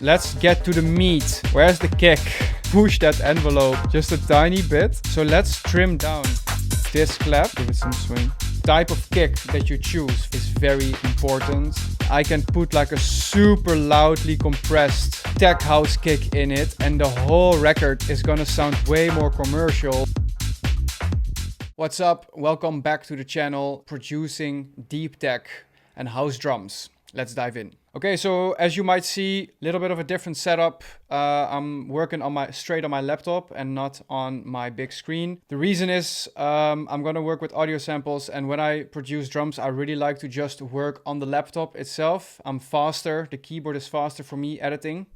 Let's get to the meat. Where's the kick? Push that envelope just a tiny bit. So let's trim down this clap. Give it some swing. Type of kick that you choose is very important. I can put like a super loudly compressed tech house kick in it and the whole record is gonna sound way more commercial. What's up? Welcome back to the channel, producing deep tech and house drums. Let's dive in. Okay, so as you might see, a little bit of a different setup. I'm working on straight on my laptop and not on my big screen. The reason is I'm gonna work with audio samples, and when I produce drums, I really like to just work on the laptop itself. I'm faster, the keyboard is faster for me editing.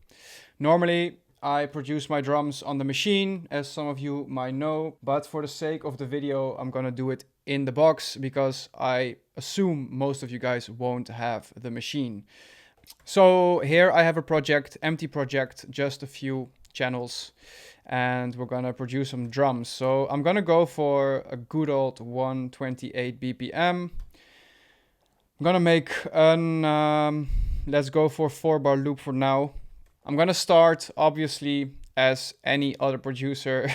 Normally, I produce my drums on the machine, as some of you might know, but for the sake of the video, I'm gonna do it in the box because I assume most of you guys won't have the machine. So here I have a project, empty project, just a few channels, and we're gonna produce some drums. So I'm gonna go for a good old 128 BPM. I'm gonna make an, let's go for 4-bar loop for now. I'm gonna start, obviously, as any other producer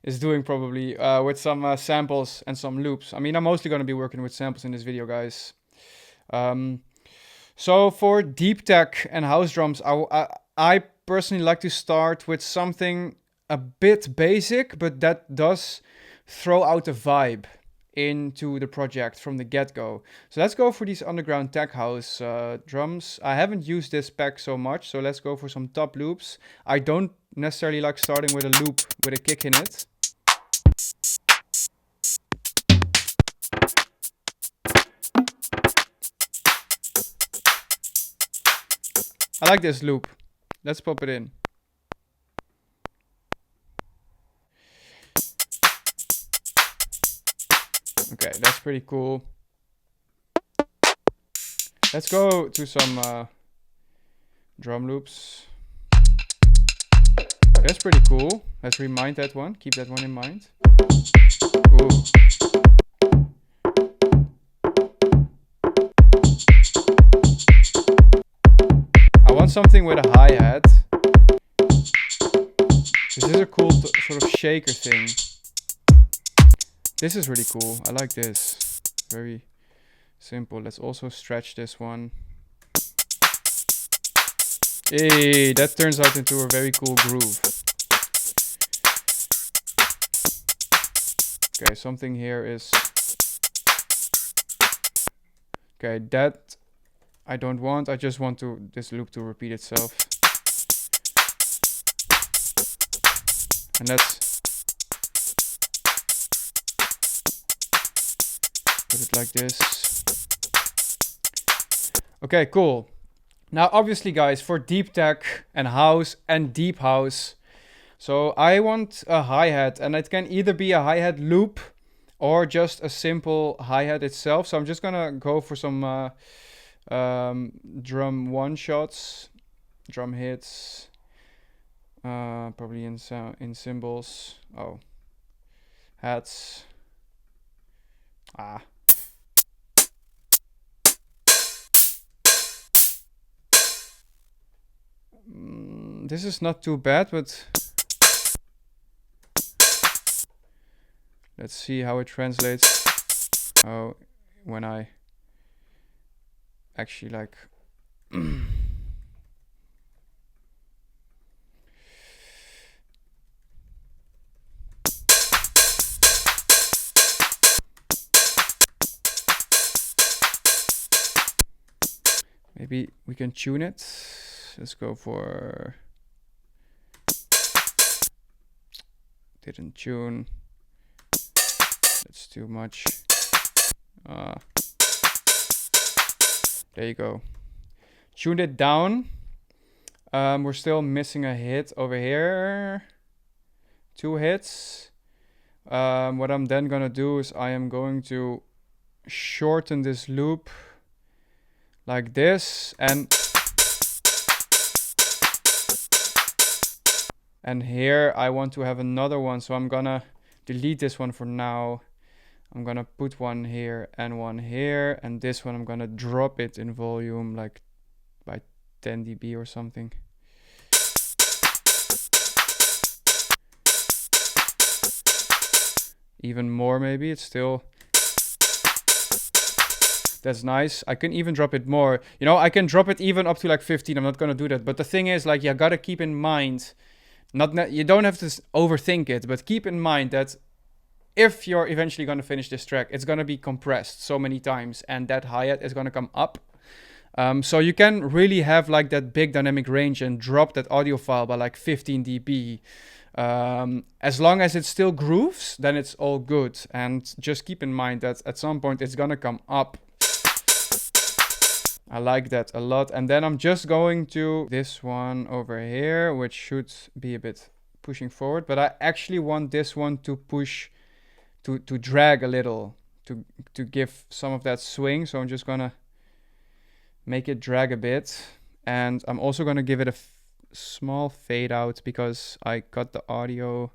is doing probably, with some samples and some loops. I mean, I'm mostly gonna be working with samples in this video, guys. So for deep tech and house drums, I personally like to start with something a bit basic, but that does throw out the vibe into the project from the get-go. So let's go for these underground tech house drums. I haven't used this pack so much, so let's go for some top loops. I don't necessarily like starting with a loop with a kick in it. I like this loop. Let's pop it in. Okay, that's pretty cool. Let's go to some drum loops. That's pretty cool. Let's remind that one. Keep that one in mind. Ooh. I want something with a hi-hat. This is a cool sort of shaker thing. This is really cool. I like this. Very simple. Let's also stretch this one. Hey, that turns out into a very cool groove. Okay, something here is... Okay, that I don't want. I just want this loop to repeat itself. And let's put it like this. Okay, cool. Now, obviously, guys, for deep tech and house and deep house, so I want a hi-hat, and it can either be a hi-hat loop or just a simple hi-hat itself. So I'm just gonna go for some drum one-shots, drum hits, probably in cymbals. Oh, hats. This is not too bad, but let's see how it translates. Oh, when I actually like maybe we can tune it. Let's go for... Didn't tune. That's too much. There you go. Tuned it down. We're still missing a hit over here. 2 hits. What I'm then gonna do is I am going to shorten this loop like this, and here I want to have another one, so I'm gonna delete this one for now. I'm gonna put one here, and this one I'm gonna drop it in volume like by 10 dB or something. even more maybe. It's still... That's nice. I can even drop it more. You know, I can drop it even up to like 15. I'm not gonna do that. But the thing is, like, you gotta keep in mind, you don't have to overthink it, but keep in mind that if you're eventually gonna finish this track, it's gonna be compressed so many times, and that hi-hat is gonna come up. So you can really have like that big dynamic range and drop that audio file by like 15 dB. As long as it still grooves, then it's all good. And just keep in mind that at some point it's gonna come up. I like that a lot. And then I'm just going to this one over here, which should be a bit pushing forward. But I actually want this one to push, to drag a little, to give some of that swing. So I'm just gonna make it drag a bit. And I'm also gonna give it a small fade out because I cut the audio.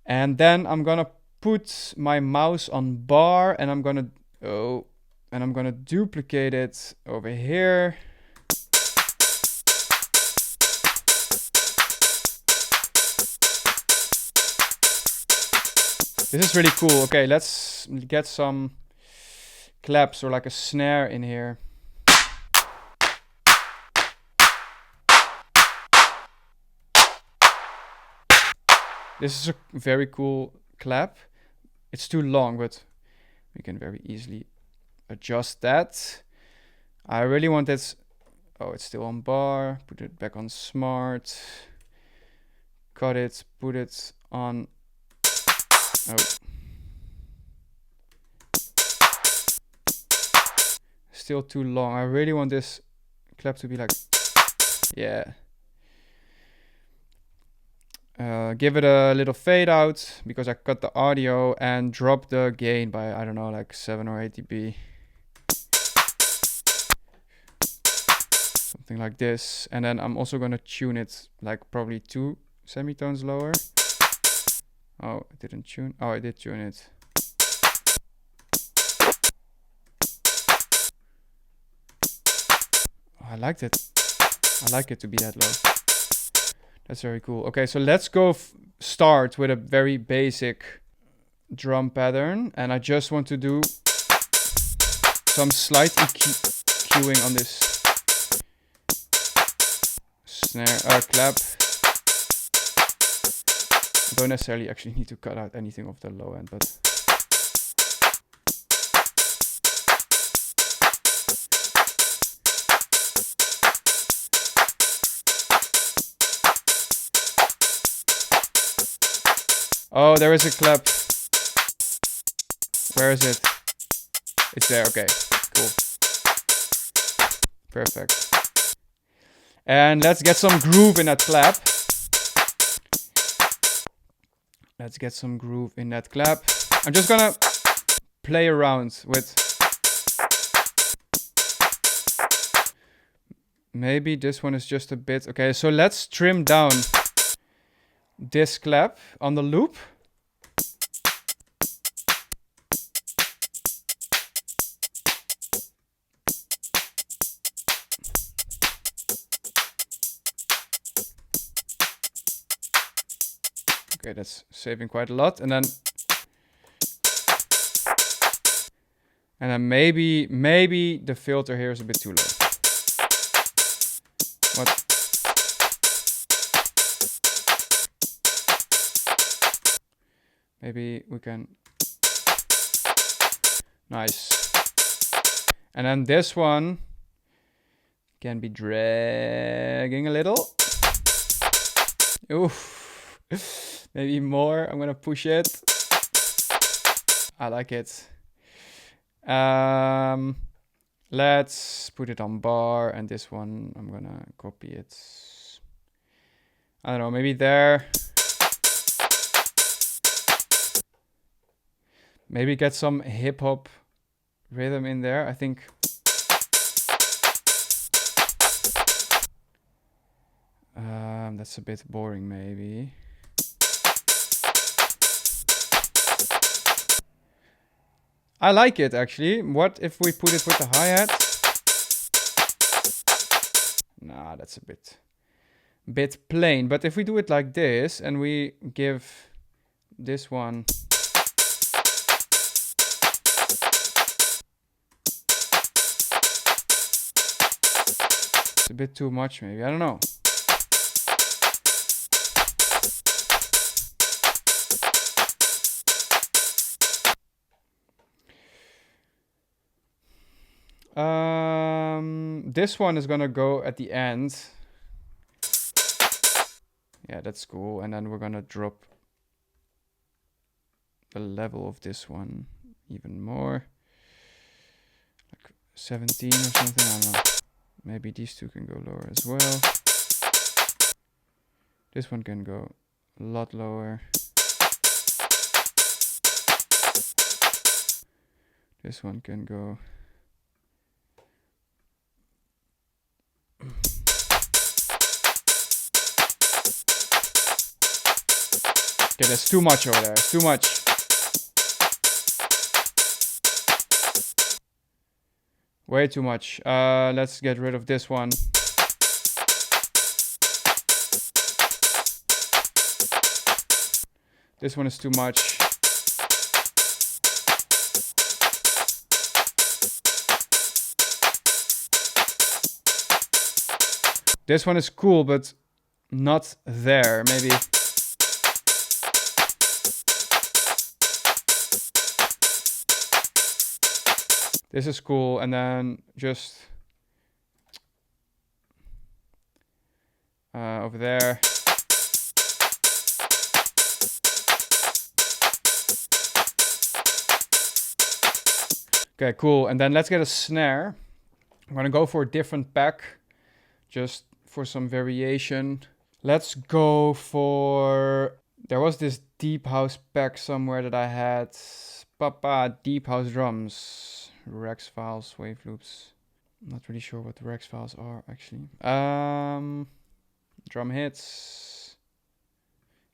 And then I'm gonna put my mouse on bar, and I'm gonna duplicate it over here. This is really cool. Okay, let's get some claps or like a snare in here. This is a very cool clap. It's too long, but we can very easily adjust that. I really want this. Oh, it's still on bar. Put it back on smart. Cut it. Put it on. Oh. Still too long. I really want this clap to be like. Yeah. Give it a little fade out because I cut the audio, and drop the gain by, I don't know, like 7 or 8 dB. Something like this. And then I'm also going to tune it like probably 2 semitones lower. Oh, it didn't tune. Oh, I did tune it. Oh, I liked it. I like it to be that low. That's very cool. Okay, so let's go start with a very basic drum pattern. And I just want to do some slight EQing on this snare clap. I don't necessarily actually need to cut out anything of the low end, but... Oh, there is a clap. Where is it? It's there. Okay, cool. Perfect. And let's get some groove in that clap. Let's get some groove in that clap. I'm just gonna play around with... Maybe this one is just a bit... Okay, so let's trim down this clap on the loop. Okay, that's saving quite a lot. And then maybe the filter here is a bit too low. What? Maybe we can... Nice. And then this one can be dragging a little. Oof. Maybe more. I'm gonna push it. I like it. Let's put it on bar, and this one I'm gonna copy it. I don't know, maybe there. Maybe get some hip hop rhythm in there. I think that's a bit boring, maybe. I like it actually. What if we put it with the hi-hat? Nah, that's a bit plain. But if we do it like this and we give this one. It's a bit too much maybe, I don't know. This one is gonna go at the end. Yeah, that's cool. And then we're gonna drop the level of this one even more. Like 17 or something, I don't know. Maybe these two can go lower as well. This one can go a lot lower. This one can go... Okay, that's too much over there. It's too much. Way too much. Let's get rid of this one. This one is too much. This one is cool, but not there. Maybe... This is cool, and then just over there. Okay, cool. And then let's get a snare. I'm gonna go for a different pack, just for some variation. Let's go for... There was this deep house pack somewhere that I had. Papa deep house drums. Rex files, wave loops. I'm not really sure what the Rex files are actually. Drum hits.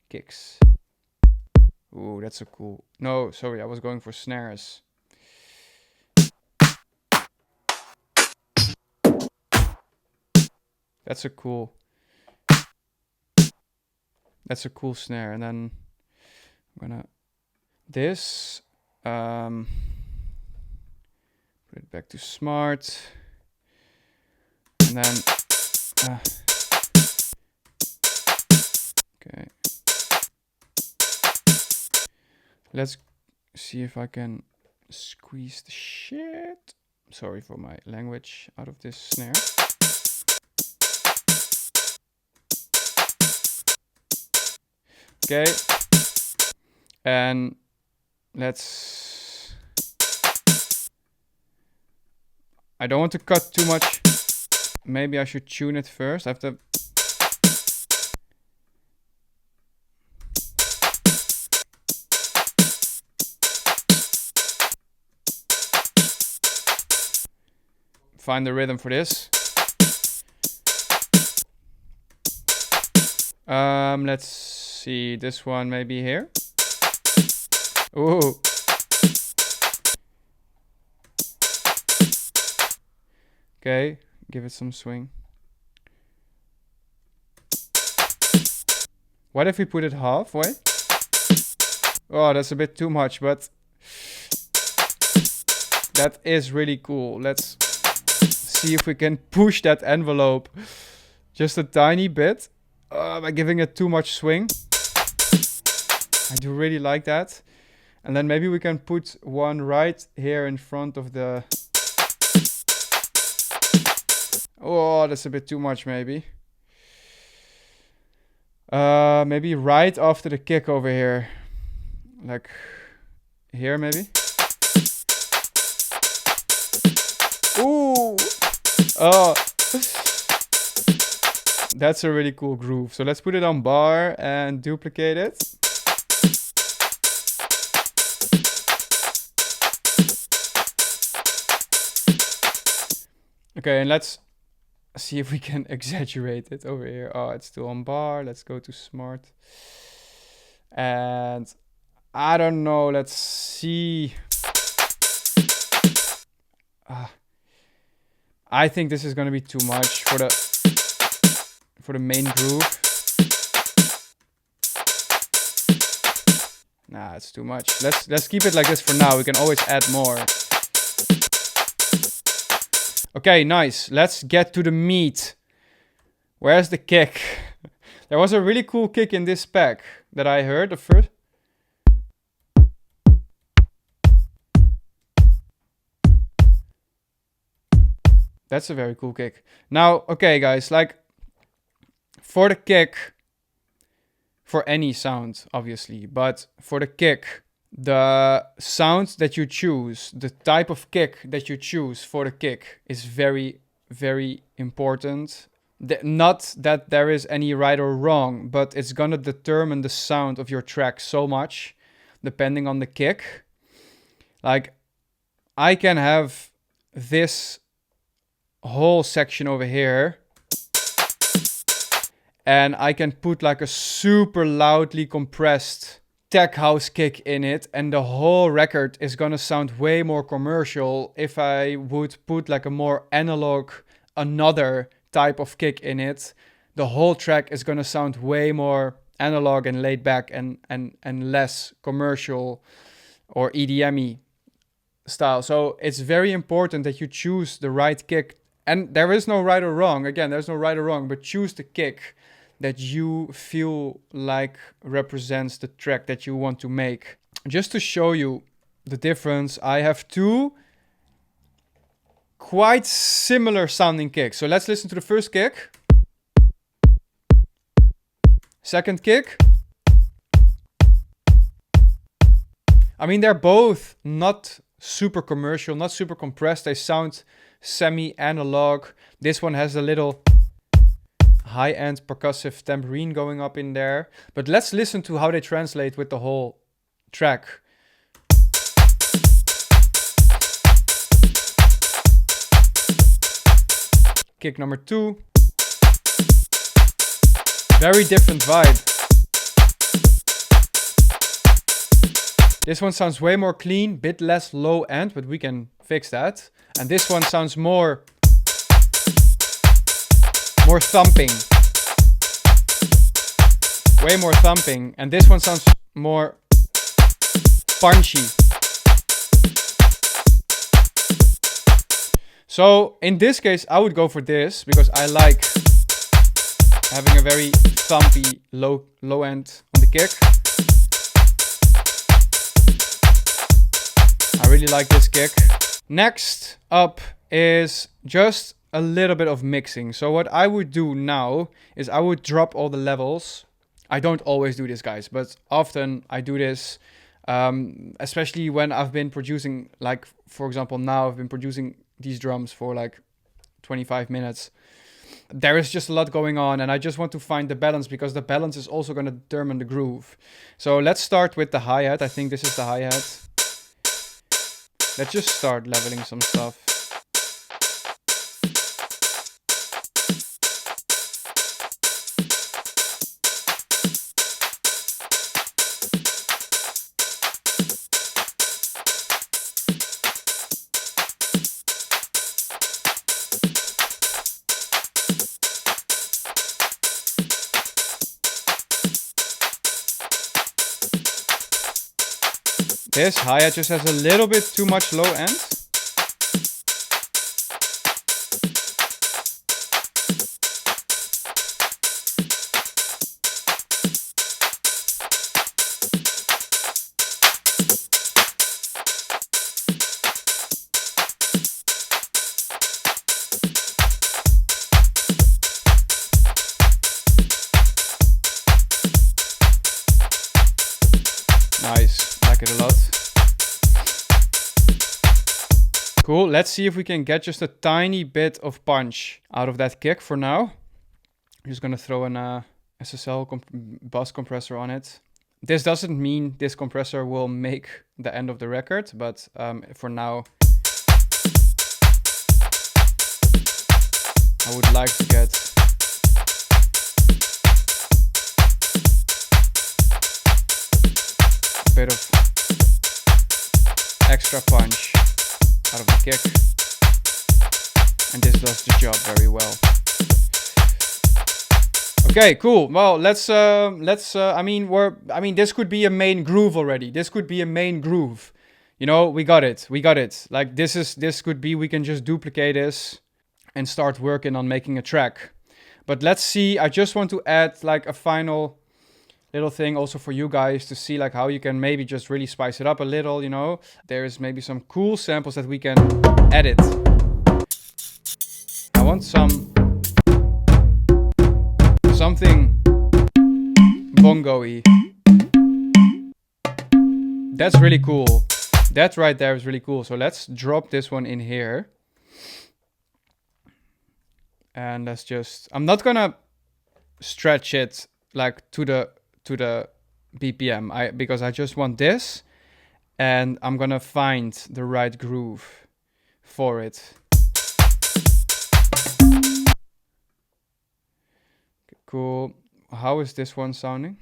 Kicks. Ooh, that's a cool... No, sorry, I was going for snares. That's a cool... That's a cool snare. And then I'm gonna... This... Put it back to smart. And then... okay. Let's see if I can squeeze the shit... Sorry for my language out of this snare. Okay. And let's... I don't want to cut too much. Maybe I should tune it first. I have to... Find the rhythm for this. Let's see. This one maybe here. Ooh. Okay, give it some swing. What if we put it halfway? Oh, that's a bit too much, but that is really cool. Let's see if we can push that envelope just a tiny bit by giving it too much swing. I do really like that. And then maybe we can put one right here in front of the... Oh, that's a bit too much maybe. Maybe right after the kick over here. Like here maybe. Ooh! Oh! That's a really cool groove. So let's put it on bar and duplicate it. Okay, and let's see if we can exaggerate it over here. Oh, it's still on bar. Let's go to smart. And I don't know. Let's see. I think this is going to be too much for the main groove. Nah, it's too much. Let's keep it like this for now. We can always add more. Okay, nice. Let's get to the meat. Where's the kick? There was a really cool kick in this pack that I heard the first. That's a very cool kick. Now, okay, guys, like for the kick, for any sound, obviously, but for the kick, the sound that you choose, the type of kick that you choose for the kick is very, very important. Not that there is any right or wrong, but it's gonna determine the sound of your track so much, depending on the kick. Like, I can have this whole section over here, and I can put like a super loudly compressed tech house kick in it, and the whole record is gonna sound way more commercial. If I would put like a more analog, another type of kick in it, the whole track is gonna sound way more analog and laid back and less commercial or EDM-y style. So it's very important that you choose the right kick. And there is no right or wrong. Again, there's no right or wrong, but choose the kick that you feel like represents the track that you want to make. Just to show you the difference, I have two quite similar sounding kicks. So let's listen to the first kick. Second kick. I mean, they're both not super commercial, not super compressed. They sound semi-analog. This one has a little high-end percussive tambourine going up in there. But let's listen to how they translate with the whole track. Kick number 2. Very different vibe. This one sounds way more clean, bit less low end, but we can fix that. And this one sounds more thumping. Way more thumping. And this one sounds more punchy. So in this case, I would go for this because I like having a very thumpy low end on the kick. I really like this kick. Next up is just a little bit of mixing. So what I would do now is I would drop all the levels. I don't always do this, guys, but often I do this, especially when I've been producing, like, for example, now I've been producing these drums for like 25 minutes. There is just a lot going on, and I just want to find the balance because the balance is also going to determine the groove. So let's start with the hi-hat. I think this is the hi-hat. Let's just start leveling some stuff. This hi-hat just has a little bit too much low end. Nice, like it a lot. Cool, let's see if we can get just a tiny bit of punch out of that kick for now. I'm just gonna throw an SSL bus compressor on it. This doesn't mean this compressor will make the end of the record, but for now, I would like to get a bit of extra punch out of the kick, and this does the job very well. Okay, cool. Well, I mean, this could be a main groove already. This could be a main groove. You know, we got it. We got it. Like, this could be, we can just duplicate this and start working on making a track. But let's see. I just want to add like a final little thing also for you guys to see like how you can maybe just really spice it up a little, you know. There's maybe some cool samples that we can edit. I want something bongo-y. That's really cool. That right there is really cool. So let's drop this one in here. And let's just, I'm not gonna stretch it like to the BPM, because I just want this, and I'm gonna find the right groove for it. Okay, cool. How is this one sounding?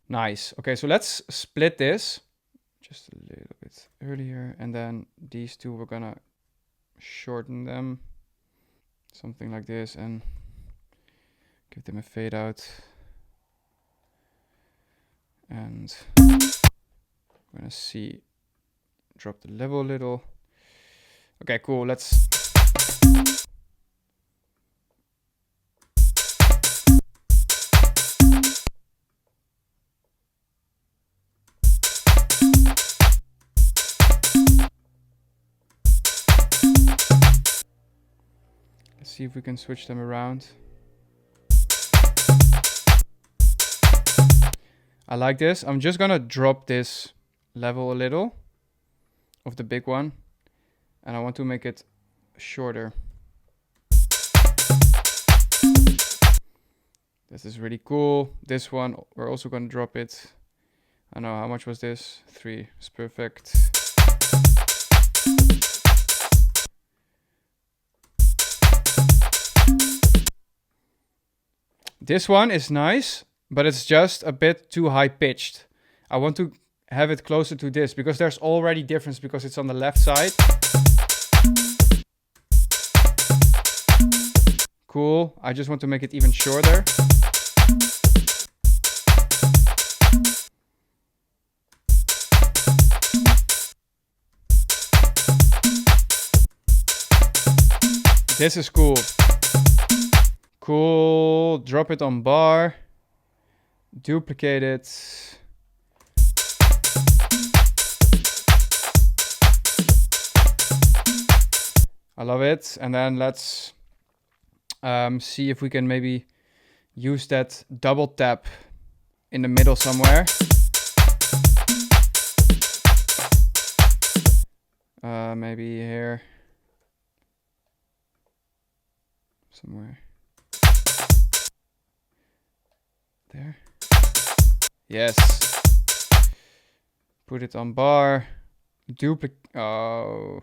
Nice. Okay, so let's split this just a little bit earlier, and then these two we're gonna shorten them. Something like this, and give them a fade out. And I'm gonna see, drop the level a little. Okay, cool. Let's see if we can switch them around. I like this. I'm just gonna drop this level a little of the big one, and I want to make it shorter. This is really cool. This one, we're also gonna drop it. I know, how much was this? 3. It's perfect. This one is nice, but it's just a bit too high pitched. I want to have it closer to this because there's already difference because it's on the left side. Cool. I just want to make it even shorter. This is cool. Cool. Drop it on bar. Duplicate it. I love it. And then let's see if we can maybe use that double tap in the middle somewhere. Maybe here. Somewhere. There. Yes. Put it on bar. Duplicate. Oh.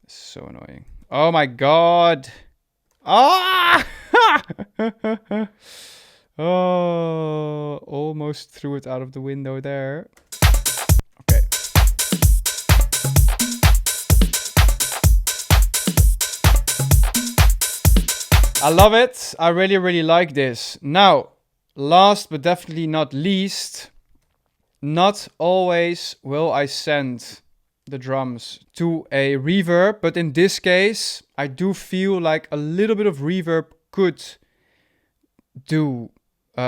So annoying. Oh my god. Ah! Oh, almost threw it out of the window there. Okay. I love it. I really, really like this. Now, last but definitely not least, not always will I send the drums to a reverb, but in this case, I do feel like a little bit of reverb could do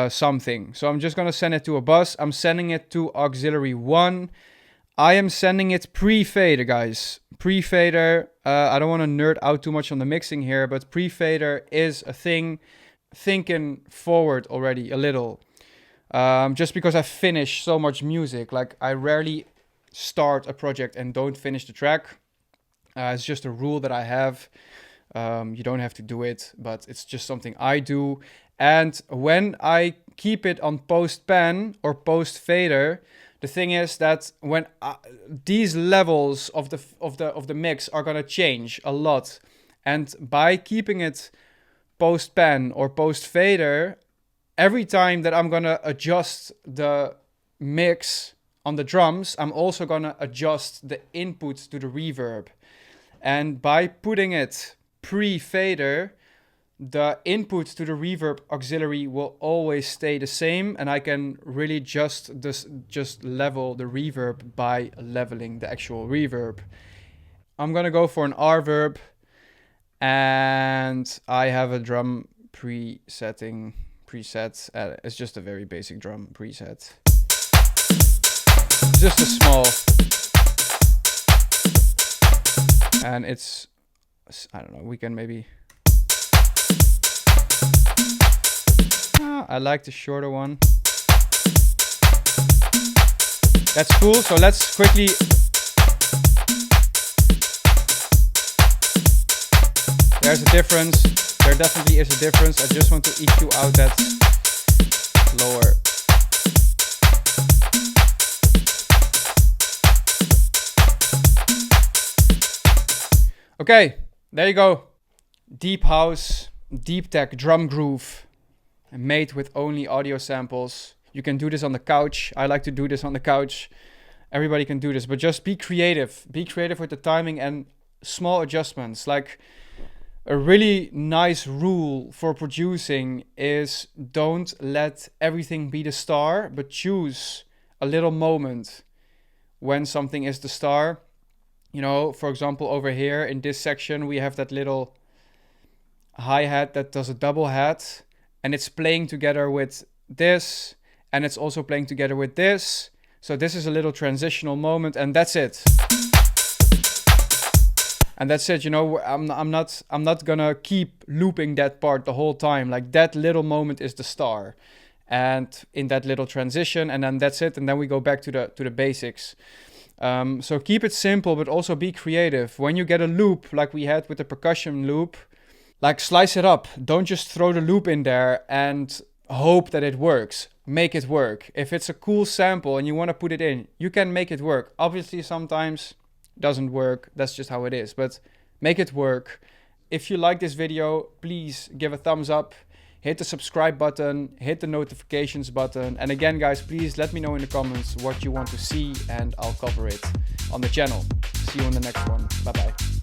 something. So I'm just gonna send it to a bus. I'm sending it to auxiliary 1. I am sending it pre-fader, guys. Pre-fader. I don't want to nerd out too much on the mixing here, but pre-fader is a thing. Thinking forward already a little. Just because I finish so much music. Like, I rarely start a project and don't finish the track. It's just a rule that I have. You don't have to do it, but it's just something I do. And when I keep it on post pan or post fader, the thing is that when these levels of the mix are gonna change a lot, and by keeping it post pan or post fader, every time that I'm gonna adjust the mix on the drums, I'm also gonna adjust the input to the reverb. And by putting it pre-fader, the input to the reverb auxiliary will always stay the same, and I can really just level the reverb by leveling the actual reverb. I'm gonna go for an R-verb, and I have a drum preset. It's just a very basic drum preset. Just a small, and it's, I don't know, we can maybe, I like the shorter one. That's cool. So let's quickly, there's a difference. There definitely is a difference. I just want to EQ out that lower. Okay, there you go. Deep house, deep tech drum groove, made with only audio samples. You can do this on the couch. I like to do this on the couch. Everybody can do this, but just be creative. Be creative with the timing and small adjustments. Like, a really nice rule for producing is don't let everything be the star, but choose a little moment when something is the star. You know, for example, over here in this section, we have that little hi-hat that does a double hat, and it's playing together with this, and it's also playing together with this. So this is a little transitional moment, and that's it. And that's it, you know, I'm not gonna keep looping that part the whole time. Like, that little moment is the star, and in that little transition, and then that's it, and then we go back to the basics. So keep it simple, but also be creative. When you get a loop, like we had with the percussion loop, like, slice it up. Don't just throw the loop in there and hope that it works. Make it work. If it's a cool sample and you want to put it in, you can make it work. Obviously, sometimes doesn't work. That's just how it is. But make it work. If you like this video, please give a thumbs up. Hit the subscribe button, hit the notifications button. And again, guys, please let me know in the comments what you want to see, and I'll cover it on the channel. See you on the next one. Bye-bye.